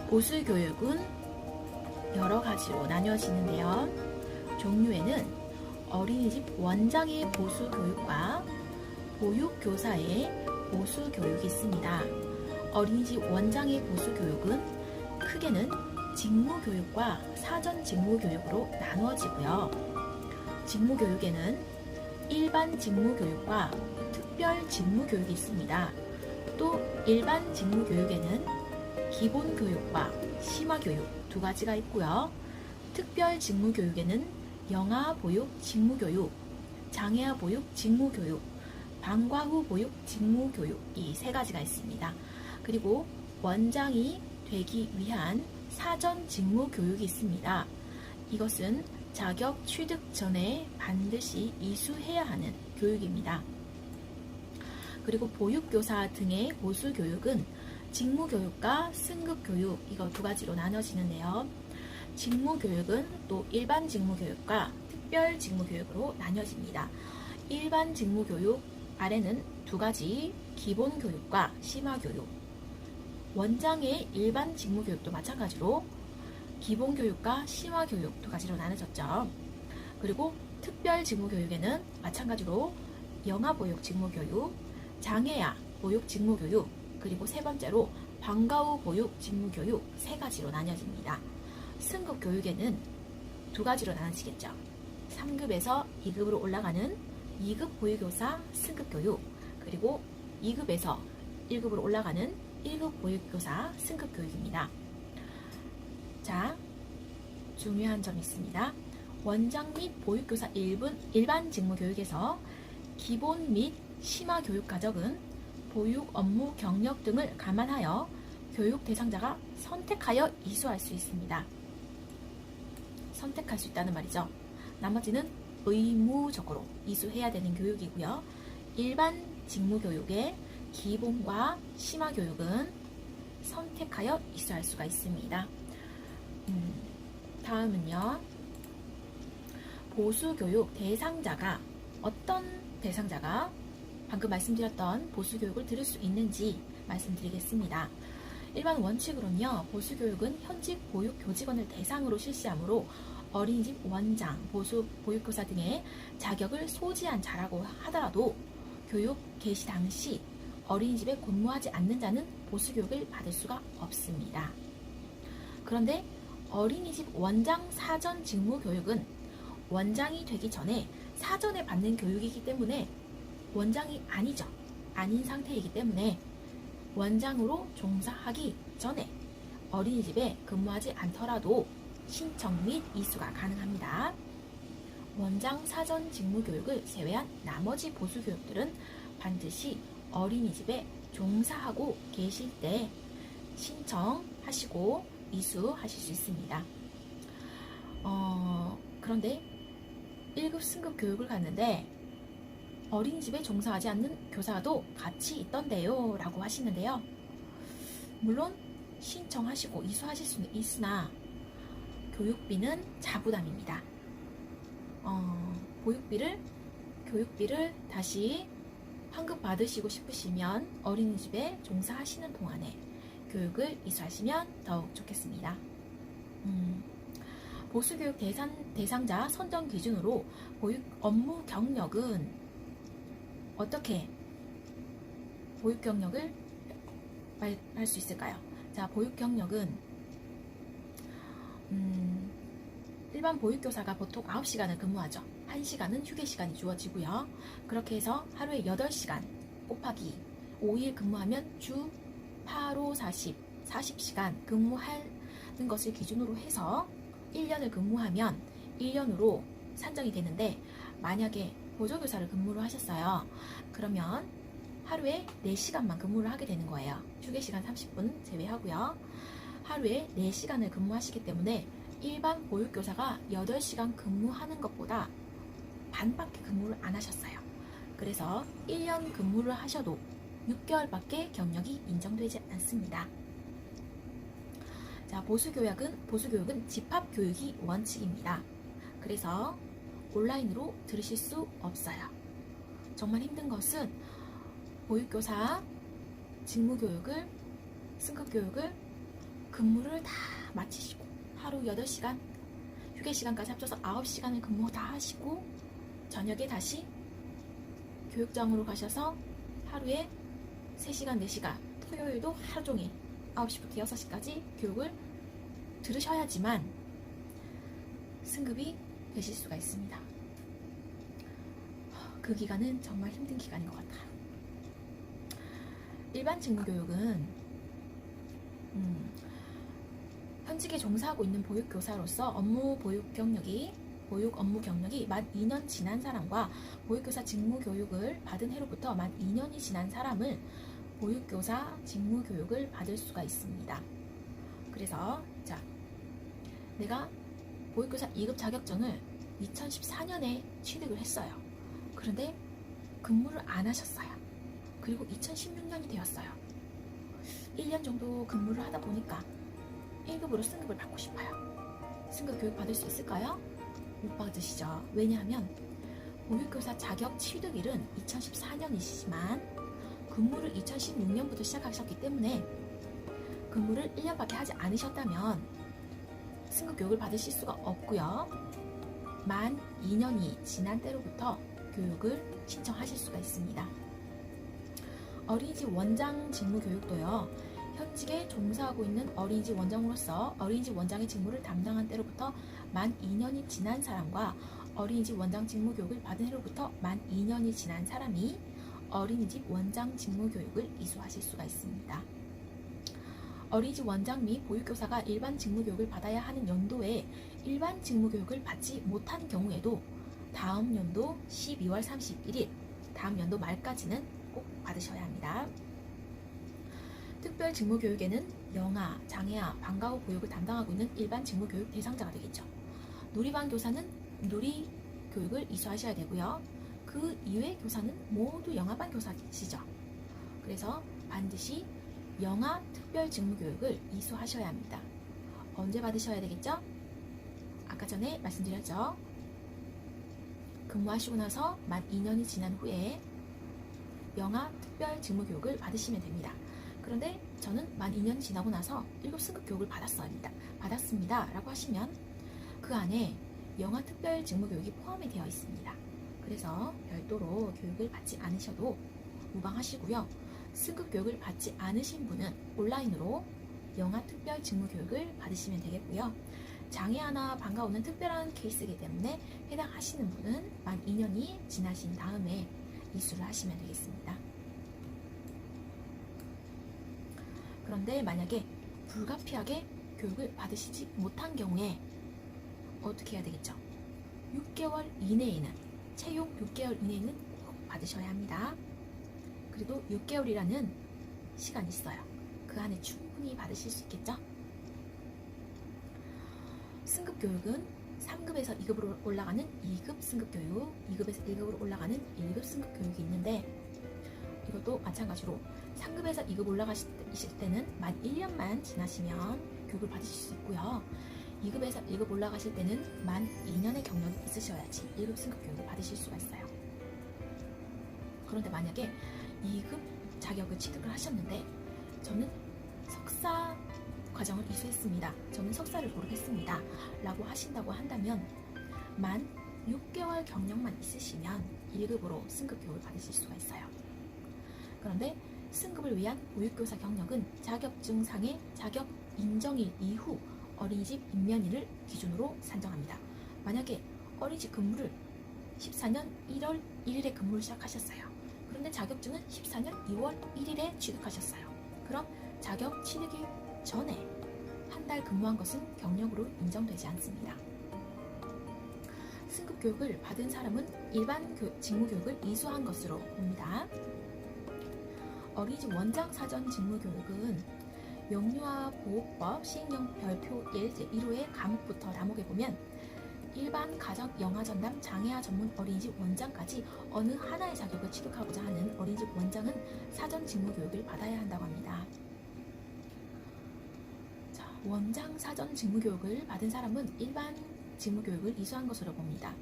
보수교육은 여러 가지로 나뉘어지는데요. 종류에는 어린이집 원장의 보수교육과 보육교사의 보수교육이 있습니다. 어린이집 원장의 보수교육은 크게는 직무교육과 사전직무교육으로 나누어지고요. 직무교육에는 일반 직무교육과 특별 직무교육이 있습니다. 또 일반 직무교육에는 기본교육과 심화교육 두 가지가 있고요. 특별 직무교육에는 영아보육 직무교육, 장애아 보육 직무교육, 방과 후 보육 직무교육 이 세 가지가 있습니다. 그리고 원장이 되기 위한 사전 직무교육이 있습니다. 이것은 자격 취득 전에 반드시 이수해야 하는 교육입니다. 그리고 보육교사 등의 보수교육은 직무교육과 승급교육 이거 두 가지로 나눠지는데요. 직무교육은 또 일반 직무교육과 특별 직무교육으로 나뉘어집니다. 일반 직무교육 아래는 두 가지 기본교육과 심화교육, 원장의 일반 직무교육도 마찬가지로 기본교육과 심화교육 두 가지로 나눠졌죠. 그리고 특별 직무교육에는 마찬가지로 영아보육 직무교육, 장애아 보육 직무교육, 그리고 세 번째로 방과 후 보육 직무교육 세 가지로 나뉘어집니다. 승급교육에는 두 가지로 나눠지겠죠. 3급에서 2급으로 올라가는 2급 보육교사 승급교육, 그리고 2급에서 1급으로 올라가는 1급 보육교사 승급교육입니다. 자, 중요한 점이 있습니다. 원장 및 보육교사 일반 직무교육에서 기본 및 심화교육 과정은 보육 업무 경력 등을 감안하여 교육 대상자가 선택하여 이수할 수 있습니다. 선택할 수 있다는 말이죠. 나머지는 의무적으로 이수해야 되는 교육이고요. 일반 직무교육의 기본과 심화교육은 선택하여 이수할 수가 있습니다. 다음은요. 보수교육 대상자가 어떤 대상자가 방금 말씀드렸던 보수교육을 들을 수 있는지 말씀드리겠습니다. 일반 원칙으로는요. 보수교육은 현직 보육교직원을 대상으로 실시하므로 어린이집 원장, 보육교사 등의 자격을 소지한 자라고 하더라도 교육 개시 당시 어린이집에 근무하지 않는 자는 보수교육을 받을 수가 없습니다. 그런데 어린이집 원장 사전 직무교육은 원장이 되기 전에 사전에 받는 교육이기 때문에 원장이 아니죠. 아닌 상태이기 때문에 원장으로 종사하기 전에 어린이집에 근무하지 않더라도 신청 및 이수가 가능합니다. 원장 사전 직무교육을 제외한 나머지 보수교육들은 반드시 어린이집에 종사하고 계실 때 신청하시고 이수하실 수 있습니다. 그런데 1급 승급 교육을 갔는데 어린이집에 종사하지 않는 교사도 같이 있던데요 라고 하시는데요. 물론 신청하시고 이수하실 수는 있으나 교육비는 자부담입니다. 교육비를 다시 환급 받으시고 싶으시면 어린이집에 종사하시는 동안에 교육을 이수하시면 더욱 좋겠습니다. 보수교육 대상자 선정 기준으로 보육 업무 경력은 어떻게 보육 경력을 할 수 있을까요? 자, 보육 경력은 일반 보육교사가 보통 9시간을 근무하죠. 1시간은 휴게 시간이 주어지고요. 그렇게 해서 하루에 8시간 곱하기 5일 근무하면 주 8, 5, 40시간 근무하는 것을 기준으로 해서 1년을 근무하면 1년으로 산정이 되는데, 만약에 보조교사를 근무를 하셨어요. 그러면 하루에 4시간만 근무를 하게 되는 거예요. 휴게시간 30분 제외하고요. 하루에 4시간을 근무하시기 때문에 일반 보육교사가 8시간 근무하는 것보다 반밖에 근무를 안 하셨어요. 그래서 1년 근무를 하셔도 6개월밖에 경력이 인정되지 않습니다. 자, 보수교육은 집합교육이 원칙입니다. 그래서 온라인으로 들으실 수 없어요. 정말 힘든 것은 보육교사 직무교육을, 승급교육을 근무를 다 마치시고 하루 8시간, 휴게 시간까지 합쳐서 9시간을 근무 다 하시고 저녁에 다시 교육장으로 가셔서 하루에 3시간, 4시간, 토요일도 하루 종일 9시부터 6시까지 교육을 들으셔야지만 승급이 되실 수가 있습니다. 그 기간은 정말 힘든 기간인 것 같아요. 일반 직무교육은 현직에 종사하고 있는 보육교사로서 보육 업무 경력이 만 2년 지난 사람과 보육교사 직무교육을 받은 해로부터 만 2년이 지난 사람을 보육교사 직무교육을 받을 수가 있습니다. 그래서 내가 보육교사 2급 자격증을 2014년에 취득을 했어요. 그런데 근무를 안 하셨어요. 그리고 2016년이 되었어요. 1년 정도 근무를 하다 보니까 1급으로 승급을 받고 싶어요. 승급 교육 받을 수 있을까요? 못 받으시죠. 왜냐하면 보육교사 자격 취득일은 2014년이시지만 근무를 2016년부터 시작하셨기 때문에 근무를 1년밖에 하지 않으셨다면 승급 교육을 받으실 수가 없고요. 만 2년이 지난 때로부터 교육을 신청하실 수가 있습니다. 어린이집 원장 직무 교육도요. 현직에 종사하고 있는 어린이집 원장으로서 어린이집 원장의 직무를 담당한 때로부터 만 2년이 지난 사람과 어린이집 원장 직무 교육을 받은 해로부터 만 2년이 지난 사람이 어린이집 원장 직무 교육을 이수하실 수가 있습니다. 어린이집 원장 및 보육교사가 일반 직무 교육을 받아야 하는 연도에 일반 직무 교육을 받지 못한 경우에도 다음 연도 12월 31일, 다음 연도 말까지는 꼭 받으셔야 합니다. 특별 직무 교육에는 영아, 장애아, 방과 후 보육을 담당하고 있는 일반 직무 교육 대상자가 되겠죠. 누리반 교사는 누리 교육을 이수하셔야 되고요. 그 이외 교사는 모두 영아반 교사시죠. 그래서 반드시 영아 특별 직무 교육을 이수하셔야 합니다. 언제 받으셔야 되겠죠? 아까 전에 말씀드렸죠. 근무하시고 나서 만 2년이 지난 후에 영아 특별 직무 교육을 받으시면 됩니다. 그런데 저는 만 2년이 지나고 나서 1급 승급 교육을 받았습니다 라고 하시면 그 안에 영아 특별 직무 교육이 포함이 되어 있습니다. 그래서 별도로 교육을 받지 않으셔도 무방하시고요. 승급 교육을 받지 않으신 분은 온라인으로 영아 특별 직무 교육을 받으시면 되겠고요. 장애아나 방과 후는 특별한 케이스이기 때문에 해당하시는 분은 만 2년이 지나신 다음에 이수를 하시면 되겠습니다. 그런데 만약에 불가피하게 교육을 받으시지 못한 경우에 어떻게 해야 되겠죠? 6개월 이내에는, 채용 6개월 이내에는 꼭 받으셔야 합니다. 그래도 6개월이라는 시간이 있어요. 그 안에 충분히 받으실 수 있겠죠? 승급 교육은 3급에서 2급으로 올라가는 2급 승급 교육, 2급에서 1급으로 올라가는 1급 승급 교육이 있는데 이것도 마찬가지로 3급에서 2급 올라가실 때는 만 1년만 지나시면 교육을 받으실 수 있고요. 2급에서 1급 올라가실 때는 만 2년의 경력이 있으셔야지 1급 승급 교육을 받으실 수가 있어요. 그런데 만약에 2급 자격을 취득을 하셨는데 저는 석사 과정을 이수했습니다. 저는 석사를 졸업했습니다. 라고 하신다고 한다면 만 6개월 경력만 있으시면 1급으로 승급 교육을 받으실 수가 있어요. 그런데 승급을 위한 보육교사 경력은 자격증상의 자격 인정일 이후 어린이집 임면일을 기준으로 산정합니다. 만약에 어린이집 근무를 14년 1월 1일에 근무를 시작하셨어요. 그런데 자격증은 14년 2월 1일에 취득하셨어요. 그럼 자격 취득이 전에 한 달 근무한 것은 경력으로 인정되지 않습니다. 승급 교육을 받은 사람은 일반 직무 교육을 이수한 것으로 봅니다. 어린이집 원장 사전 직무 교육은 영유아 보호법 시행령 별표 1 제1호의 과목부터 다목에 보면 일반 가정 영아 전담 장애아 전문 어린이집 원장까지 어느 하나의 자격을 취득하고자 하는 어린이집 원장은 사전 직무 교육을 받아야 한다고 합니다. 원장 사전 직무 교육을 받은 사람은 일반 직무 교육을 이수한 것으로 봅니다.